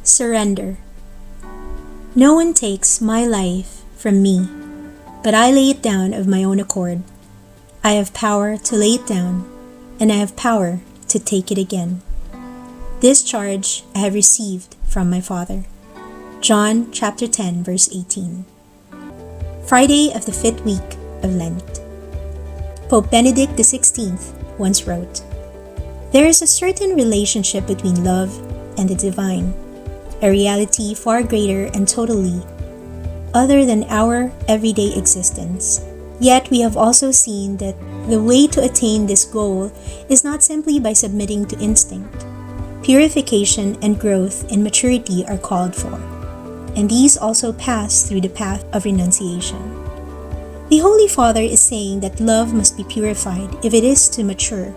Surrender. No one takes my life from me, but I lay it down of my own accord. I have power to lay it down, and I have power to take it again. This charge I have received from my Father. John chapter 10, verse 18. Friday of the 5th week of Lent. Pope Benedict XVI once wrote, "There is a certain relationship between love and the divine, a reality far greater and totally other than our everyday existence. Yet we have also seen that the way to attain this goal is not simply by submitting to instinct. Purification and growth in maturity are called for, and these also pass through the path of renunciation." The Holy Father is saying that love must be purified if it is to mature.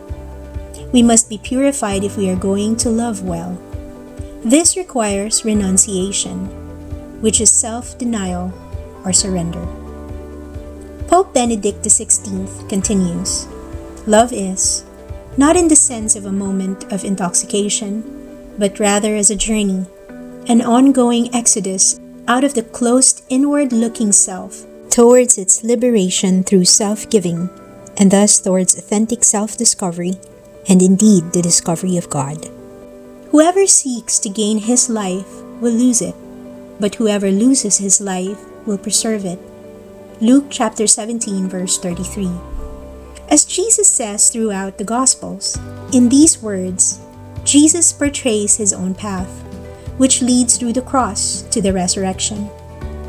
We must be purified if we are going to love well. This requires renunciation, which is self-denial or surrender. Pope Benedict XVI continues, "Love is, not in the sense of a moment of intoxication, but rather as a journey, an ongoing exodus out of the closed inward-looking self towards its liberation through self-giving, and thus towards authentic self-discovery, and indeed the discovery of God. Whoever seeks to gain his life will lose it, but whoever loses his life will preserve it." Luke chapter 17, verse 33. As Jesus says throughout the Gospels, in these words, Jesus portrays his own path, which leads through the cross to the resurrection,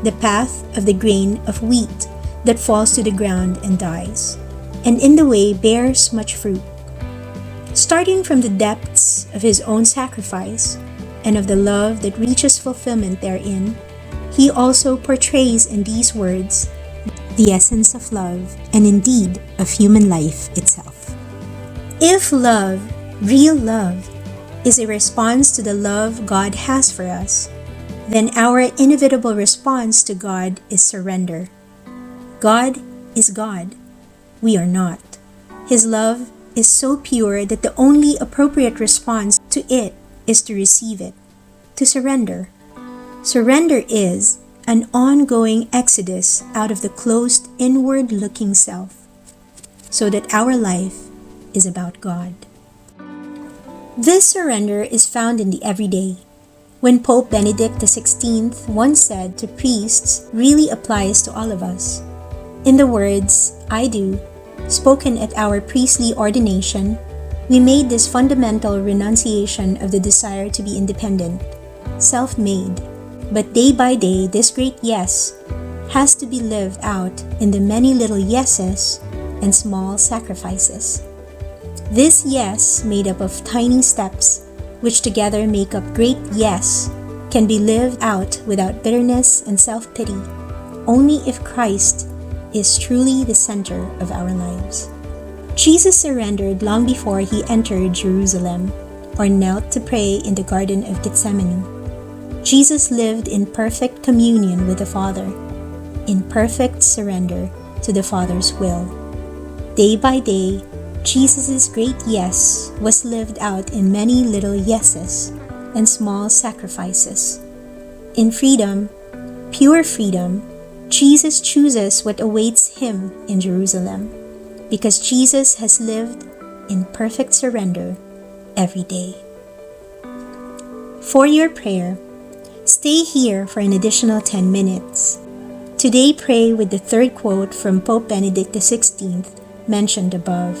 the path of the grain of wheat that falls to the ground and dies, and in the way bears much fruit. Starting from the depths of his own sacrifice and of the love that reaches fulfillment therein, he also portrays in these words the essence of love and indeed of human life itself. If love, real love, is a response to the love God has for us, then our inevitable response to God is surrender. God is God. We are not. His love is so pure that the only appropriate response to it is to receive it, to surrender. Surrender is an ongoing exodus out of the closed inward-looking self, so that our life is about God. This surrender is found in the everyday. When Pope Benedict XVI once said to priests really applies to all of us. In the words, "I do," spoken at our priestly ordination, we made this fundamental renunciation of the desire to be independent, self-made. But day by day, this great yes has to be lived out in the many little yeses and small sacrifices. This yes, made up of tiny steps, which together make up great yes, can be lived out without bitterness and self-pity, only if Christ is truly the center of our lives. Jesus surrendered long before he entered Jerusalem or knelt to pray in the Garden of Gethsemane. Jesus lived in perfect communion with the Father, in perfect surrender to the Father's will. Day by day, Jesus' great yes was lived out in many little yeses and small sacrifices. In freedom, pure freedom, Jesus chooses what awaits him in Jerusalem, because Jesus has lived in perfect surrender every day. For your prayer, stay here for an additional 10 minutes. Today, pray with the third quote from Pope Benedict XVI mentioned above,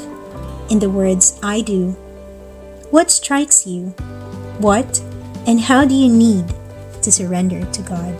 in the words, "I do." What strikes you? What and how do you need to surrender to God?